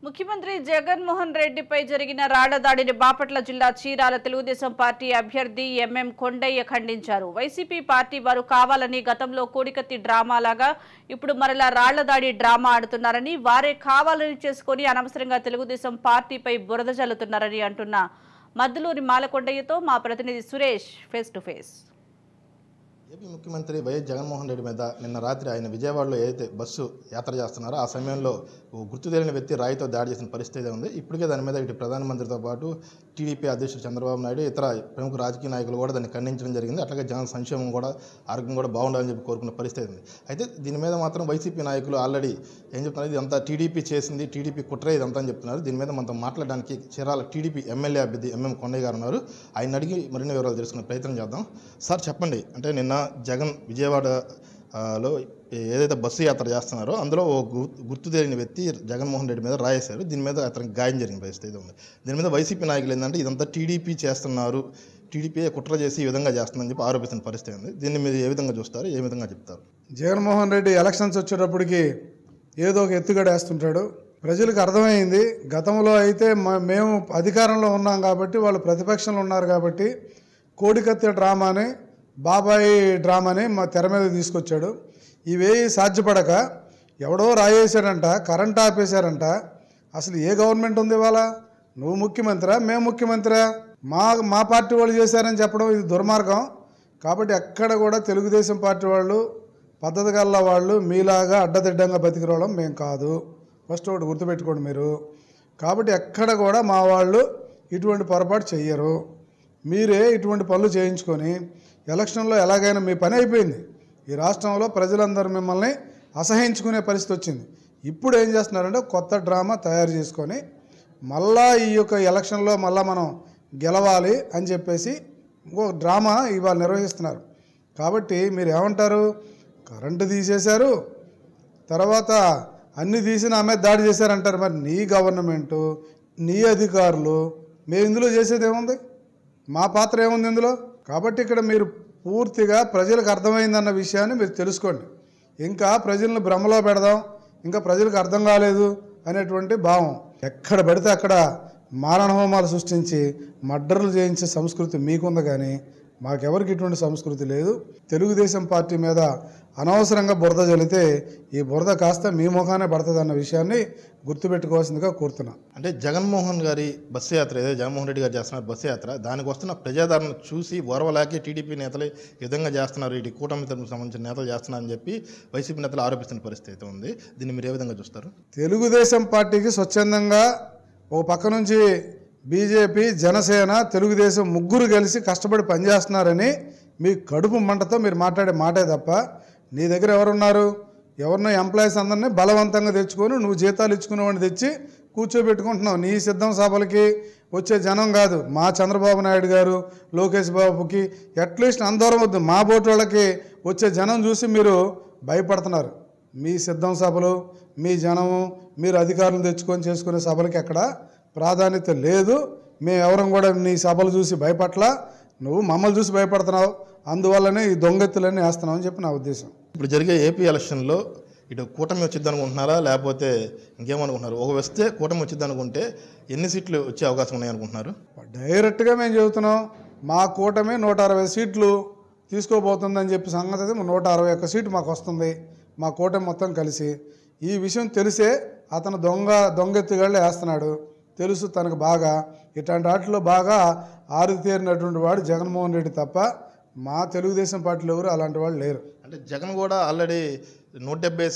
ముఖ్యమంత్రి జగన్మోహన్ రెడ్డిపై జరిగిన రాళ్ల దాడిని బాపట్ల జిల్లా చీరాల తెలుగుదేశం పార్టీ అభ్యర్థి ఎంఎం కొండయ్య ఖండించారు. వైసీపీ పార్టీ వారు కావాలని గతంలో కోడికత్తి డ్రామాలాగా ఇప్పుడు మరలా రాళ్ల దాడి డ్రామా ఆడుతున్నారని, వారే కావాలని చేసుకుని అనవసరంగా తెలుగుదేశం పార్టీపై బురద జల్లుతున్నారని అంటున్న మద్దులూరి మాలకొండయ్యతో మా ప్రతినిధి Suresh face to face. AP ముఖ్యమంత్రి వైఎస్ జగన్మోహన్ రెడ్డి మీద నిన్న రాత్రి ఆయన విజయవాడలో ఏదైతే బస్సు యాత్ర చేస్తున్నారో ఆ సమయంలో గుర్తు తెలియని వ్యక్తి రాయితో దాడి చేసిన పరిస్థితి ఉంది. ఇప్పటికే దాని మీద ఇటు ప్రధానమంత్రితో పాటు టీడీపీ అధ్యక్షుడు చంద్రబాబు నాయుడు, ఇతర ప్రముఖ రాజకీయ నాయకులు కూడా దాన్ని ఖండించడం జరిగింది. అట్లాగే జన సంక్షేమం కూడా, ఆరోగ్యం కూడా బాగుండాలని చెప్పి కోరుకున్న పరిస్థితి ఉంది. అయితే దీని మీద మాత్రం వైసీపీ నాయకులు ఆల్రెడీ ఏం చెప్తున్నారు, ఇదంతా టీడీపీ చేసింది, టీడీపీ కుట్ర ఇదంతా అని చెప్తున్నారు. దీని మీద మనతో మాట్లాడడానికి చీరాల టీడీపీ ఎమ్మెల్యే అభ్యర్థి ఎంఎం కొండయ్య గారు ఉన్నారు. ఆయన అడిగి మరిన్ని వివరాలు తెలుసుకునే ప్రయత్నం చేద్దాం. సార్ చెప్పండి, అంటే నిన్న జగన్ విజయవాడలో ఏదైతే బస్సు యాత్ర చేస్తున్నారో అందులో ఓ గుర్తు తెలియని వ్యక్తి జగన్మోహన్ రెడ్డి మీద రాయేశారు. దీని మీద అతనికి గాయం జరిగిన పరిస్థితి ఉంది. దీని మీద వైసీపీ నాయకులు ఏంటంటే ఇదంతా టీడీపీ చేస్తున్నారు, టీడీపీ కుట్ర చేసి ఈ విధంగా చేస్తుందని చెప్పి ఆరోపిస్తున్న పరిస్థితి ఉంది. దీన్ని మీరు ఏ విధంగా చూస్తారు, ఏ విధంగా చెప్తారు? జగన్మోహన్ రెడ్డి ఎలక్షన్స్ వచ్చేటప్పటికి ఏదో ఒక ఎత్తుగడ వేస్తుంటాడు. ప్రజలకు అర్థమైంది, గతంలో అయితే మేము అధికారంలో ఉన్నాం కాబట్టి వాళ్ళు ప్రతిపక్షంలో ఉన్నారు కాబట్టి కోడికత్తి డ్రామాని, బాబాయి డ్రామాని మా తెర మీద తీసుకొచ్చాడు. ఇవేవి సాధ్యపడక ఎవడో రాయేశాడంట, కరెంట్ ఆపేశారంట. అసలు ఏ గవర్నమెంట్ ఉంది ఇవాళ? నువ్వు ముఖ్యమంత్రా, మేము ముఖ్యమంత్రా, మా పార్టీ వాళ్ళు చేశారని చెప్పడం ఇది దుర్మార్గం. కాబట్టి ఎక్కడ కూడా తెలుగుదేశం పార్టీ వాళ్ళు, పద్ధతి గల్ల వాళ్ళు మీలాగా అడ్డదిడ్డంగా బతికిరావడం మేము కాదు. ఫస్ట్ ఒకటి గుర్తుపెట్టుకోండి మీరు. కాబట్టి ఎక్కడ కూడా మా వాళ్ళు ఇటువంటి పొరపాటు చెయ్యరు. మీరే ఇటువంటి పనులు చేయించుకొని ఎలక్షన్లో ఎలాగైనా మీ పని అయిపోయింది. ఈ రాష్ట్రంలో ప్రజలందరూ మిమ్మల్ని అసహించుకునే పరిస్థితి వచ్చింది. ఇప్పుడు ఏం చేస్తున్నారంటే కొత్త డ్రామా తయారు చేసుకొని మళ్ళా ఈ యొక్క ఎలక్షన్లో మళ్ళా మనం గెలవాలి అని చెప్పేసి ఇంకో డ్రామా ఇవాళ నిర్వహిస్తున్నారు. కాబట్టి మీరు ఏమంటారు? కరెంటు తీసేశారు, తర్వాత అన్నీ తీసిన ఆమె దాడి చేశారంటారు. మరి నీ గవర్నమెంటు, నీ అధికారులు, మేము ఇందులో చేసేది ఏముంది? మా పాత్ర ఏముంది ఇందులో? కాబట్టి ఇక్కడ మీరు పూర్తిగా ప్రజలకు అర్థమైందన్న విషయాన్ని మీరు తెలుసుకోండి. ఇంకా ప్రజలను భ్రమలో పెడదాం, ఇంకా ప్రజలకు అర్థం కాలేదు అనేటువంటి భావం. ఎక్కడ పడితే అక్కడ మారణ హోమాలు సృష్టించి మర్డర్లు చేయించే సంస్కృతి మీకుంది, కానీ మాకెవరికి ఇటువంటి సంస్కృతి లేదు. తెలుగుదేశం పార్టీ మీద అనవసరంగా బురద జల్లితే ఈ బురద కాస్త మీ ముఖానే పడుతుంది అన్న విషయాన్ని గుర్తుపెట్టుకోవాల్సిందిగా కోరుతున్నా. అంటే జగన్మోహన్ గారి బస్సు యాత్ర, ఏదో జగన్మోహన్ రెడ్డి గారు చేస్తున్నారు బస్సు యాత్ర, దానికి వస్తున్న ప్రజాదరణ చూసి ఓర్వలేక టీడీపీ నేతలు ఈ విధంగా చేస్తున్నారు, ఇటు కూటమికి సంబంధించిన నేతలు చేస్తున్నారని చెప్పి వైసీపీ నేతలు ఆరోపిస్తున్న పరిస్థితి ఉంది. దీన్ని మీరు ఏ విధంగా చూస్తారు? తెలుగుదేశం పార్టీకి స్వచ్ఛందంగా ఒక పక్క నుంచి బీజేపీ, జనసేన, తెలుగుదేశం ముగ్గురు కలిసి కష్టపడి పనిచేస్తున్నారని మీ కడుపు మంటతో మీరు మాట్లాడే మాటే తప్ప నీ దగ్గర ఎవరున్నారు? ఎవరినో ఎంప్లాయీస్ అందరినీ బలవంతంగా తెచ్చుకొని నువ్వు జీతాలు ఇచ్చుకునేవాడిని తెచ్చి కూర్చోబెట్టుకుంటున్నావు. నీ సిద్ధం సభలకి వచ్చే జనం కాదు, మా చంద్రబాబు నాయుడు గారు, లోకేష్ బాబుకి అట్లీస్ట్ అందరం వద్దు, మా బోటు వాళ్ళకి వచ్చే జనం చూసి మీరు భయపడుతున్నారు. మీ సిద్ధం సభలు, మీ జనము, మీరు అధికారులు తెచ్చుకొని చేసుకునే సభలకి ఎక్కడ ప్రాధాన్యత లేదు. మేము ఎవరం కూడా నీ సభలు చూసి భయపట్లా, నువ్వు మమ్మల్ని చూసి భయపడుతున్నావు, అందువల్లనే ఈ దొంగెత్తులన్నీ వేస్తున్నావు అని చెప్పి నా ఉద్దేశం. ఇప్పుడు జరిగే ఏపీ ఎలక్షన్లో ఇటు కూటమి వచ్చిద్ది అనుకుంటున్నారా, లేకపోతే ఇంకేమనుకుంటున్నారు? ఒక వస్తే కూటమి వచ్చిద్ది అనుకుంటే ఎన్ని సీట్లు వచ్చే అవకాశం ఉన్నాయనుకుంటున్నారు? డైరెక్ట్గా మేము చెబుతున్నాం, మా కూటమి 160 సీట్లు తీసుకోబోతుందని చెప్పి సంగతి అయితే 161 సీటు మాకు వస్తుంది, మా కూటమి మొత్తం కలిసి. ఈ విషయం తెలిసే అతను దొంగెత్తుగాళ్ళు వేస్తున్నాడు. తెలుసు తనకు బాగా, ఇట్లాంటి వాటిలో బాగా ఆరితేరినటువంటి వాడు జగన్మోహన్ రెడ్డి తప్ప మా తెలుగుదేశం పార్టీలో ఎవరు అలాంటి వాళ్ళు లేరు. అంటే జగన్ కూడా ఆల్రెడీ 170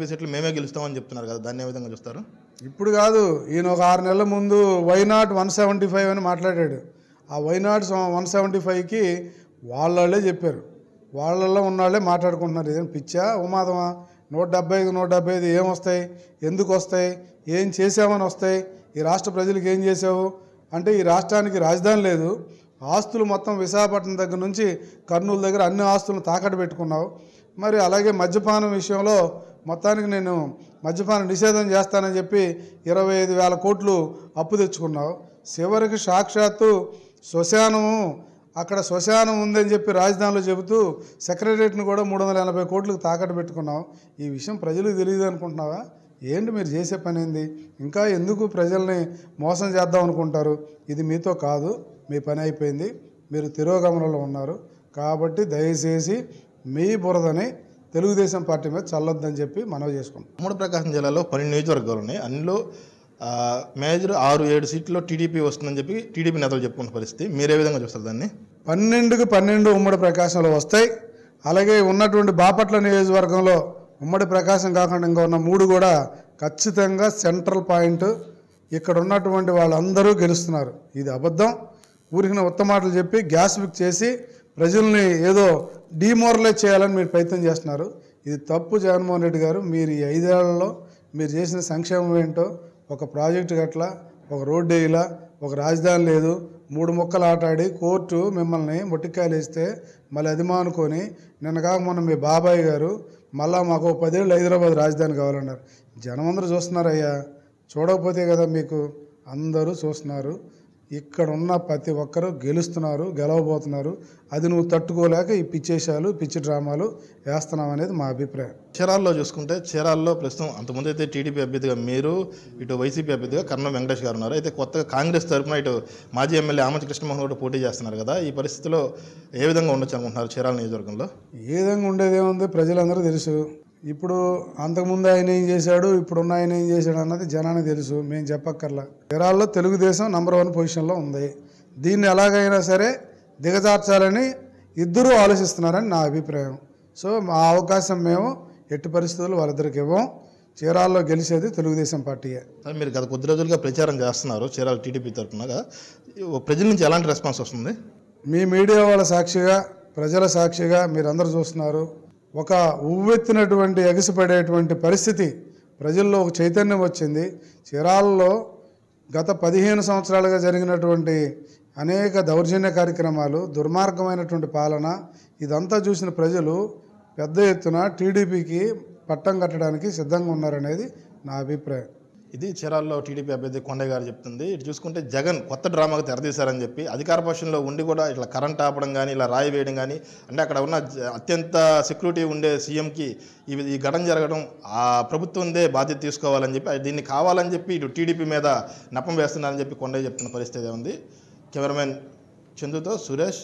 సీట్లు మేమే గెలుస్తామని చెప్తున్నారు కదా, దాన్ని ఏ విధంగా చూస్తారు? ఇప్పుడు కాదు, ఈయన ఒక 6 నెలల ముందు వైనాట్ 175 అని మాట్లాడాడు. ఆ వైనాట్ 175కి వాళ్ళే చెప్పారు, వాళ్ళల్లో ఉన్నవాళ్ళే మాట్లాడుకుంటున్నారు. ఇదేం పిచ్చా ఉమాదమా? 175 ఏమొస్తాయి, ఎందుకు వస్తాయి, ఏం చేసామని వస్తాయి, ఈ రాష్ట్ర ప్రజలకు ఏం చేసావు అంటే ఈ రాష్ట్రానికి రాజధాని లేదు, ఆస్తులు మొత్తం విశాఖపట్నం దగ్గర నుంచి కర్నూలు దగ్గర అన్ని ఆస్తులను తాకట్టు పెట్టుకున్నావు. మరి అలాగే మద్యపానం విషయంలో మొత్తానికి నేను మద్యపాన నిషేధం చేస్తానని చెప్పి 25,000 కోట్లు అప్పు తెచ్చుకున్నావు. చివరికి సాక్షాత్తు శ్మశానము, అక్కడ శ్మశానం ఉందని చెప్పి రాజధానిలో చెబుతూ సెక్రటరియట్ను కూడా 380 కోట్లకు తాకట్టు పెట్టుకున్నావు. ఈ విషయం ప్రజలకు తెలియదు అనుకుంటున్నావా? ఏంటి మీరు చేసే పని ఏంది? ఇంకా ఎందుకు ప్రజల్ని మోసం చేద్దాం అనుకుంటారు? ఇది మీతో కాదు, మీ పని అయిపోయింది, మీరు తిరోగమనంలో ఉన్నారు. కాబట్టి దయచేసి మీ బురదని తెలుగుదేశం పార్టీ మీద చల్లొద్దని చెప్పి మనవి చేసుకుంటాం. ఉమ్మడి ప్రకాశం జిల్లాలో 12 నియోజకవర్గాలు ఉన్నాయి. అందులో మేజర్ 6-7 సీట్లలో టీడీపీ వస్తుందని చెప్పి టీడీపీ నేతలు చెప్పుకున్న పరిస్థితి. మీరే విధంగా చూస్తారు దాన్ని? 12కి 12 ఉమ్మడి ప్రకాశంలో వస్తాయి. అలాగే ఉన్నటువంటి బాపట్ల నియోజకవర్గంలో ఉమ్మడి ప్రకాశం కాకుండా ఇంకా ఉన్న 3 కూడా ఖచ్చితంగా సెంట్రల్ పాయింట్. ఇక్కడ ఉన్నటువంటి వాళ్ళందరూ గెలుస్తున్నారు. ఇది అబద్ధం. ఊరికిన ఉత్తమాటలు చెప్పి గ్యాస్ బుక్ చేసి ప్రజల్ని ఏదో డిమోరలైజ్ చేయాలని మీరు ప్రయత్నం చేస్తున్నారు. ఇది తప్పు. జగన్మోహన్ రెడ్డి గారు, మీరు ఈ 5 ఏళ్లలో మీరు చేసిన సంక్షేమం ఏంటో, ఒక ప్రాజెక్టు గట్లా, ఒక రోడ్డు వేయలా, ఒక రాజధాని లేదు, 3 ముక్కలు ఆటాడి కోర్టు మిమ్మల్ని మొట్టికాయలు వేస్తే మళ్ళీ అది మానుకొని నిన్న కాక మొన్న మీ బాబాయ్ గారు మళ్ళా మాకు 10 ఏళ్ళు హైదరాబాద్ రాజధాని కావాలన్నారు. జనం అందరూ చూస్తున్నారయ్యా, చూడకపోతే కదా మీకు, అందరూ చూస్తున్నారు. ఇక్కడ ఉన్న ప్రతి ఒక్కరూ గెలవబోతున్నారు. అది నువ్వు తట్టుకోలేక ఈ పిచ్చేషాలు, పిచ్చి డ్రామాలు వేస్తున్నావు అనేది మా అభిప్రాయం. చీరాల్లో చూసుకుంటే, చీరాల్లో ప్రస్తుతం అంతకుముందు అయితే టీడీపీ అభ్యర్థిగా మీరు, ఇటు వైసీపీ అభ్యర్థిగా కర్ణం వెంకటేష్ గారు ఉన్నారు. అయితే కొత్తగా కాంగ్రెస్ తరఫున ఇటు మాజీ ఎమ్మెల్యే ఆమంచి కృష్ణమోహన్ కూడా పోటీ చేస్తున్నారు కదా. ఈ పరిస్థితిలో ఏ విధంగా ఉండొచ్చు అనుకుంటున్నారు చీరాల నియోజకవర్గంలో? ఏ విధంగా ఉండేదేముంది ప్రజలందరూ తెలుసు. ఇప్పుడు అంతకుముందు ఆయన ఏం చేశాడు, ఇప్పుడున్న ఆయన ఏం చేశాడు అన్నది జనానికి తెలుసు, మేము చెప్పక్కర్లా. చీరాల్లో తెలుగుదేశం నంబర్ 1 పొజిషన్లో ఉంది. దీన్ని ఎలాగైనా సరే దిగజార్చాలని ఇద్దరూ ఆలోచిస్తున్నారని నా అభిప్రాయం. సో ఆ అవకాశం మేము ఎట్టి పరిస్థితుల్లో వాళ్ళిద్దరికి ఇవ్వం. చీరాల్లో గెలిచేది తెలుగుదేశం పార్టీయే. మీరు గత కొద్ది రోజులుగా ప్రచారం చేస్తున్నారు చీరాల టీడీపీ తరఫునగా. ప్రజల నుంచి ఎలాంటి రెస్పాన్స్ వస్తుంది? మీ మీడియా వాళ్ళ సాక్షిగా, ప్రజల సాక్షిగా మీరందరూ చూస్తున్నారు. ఒక ఉవ్వెత్తినటువంటి ఎగసిపడేటువంటి పరిస్థితి ప్రజల్లో ఒక చైతన్యం వచ్చింది. చీరాలలో గత 15 సంవత్సరాలుగా జరిగినటువంటి అనేక దౌర్జన్య కార్యక్రమాలు, దుర్మార్గమైనటువంటి పాలన, ఇదంతా చూసిన ప్రజలు పెద్ద ఎత్తున టీడీపీకి పట్టం కట్టడానికి సిద్ధంగా ఉన్నారనేది నా అభిప్రాయం. ఇది చీరాల్లో టీడీపీ అభ్యర్థి కొండయ్య గారు చెప్తుంది. ఇటు చూసుకుంటే జగన్ కొత్త డ్రామాకు తెరదీశారని చెప్పి అధికార పక్షంలో ఉండి కూడా ఇట్లా కరెంట్ ఆపడం కానీ, ఇలా రాయి వేయడం కానీ, అంటే అక్కడ ఉన్న అత్యంత సెక్యూరిటీ ఉండే సీఎంకి ఈ ఘటన జరగడం ఆ ప్రభుత్వందే బాధ్యత తీసుకోవాలని చెప్పి, దీన్ని కావాలని చెప్పి ఇటు టీడీపీ మీద నెపం వేస్తున్నారని చెప్పి కొండయ్య చెప్తున్న పరిస్థితి ఉంది. కెమెరామెన్ చందుతో సురేష్,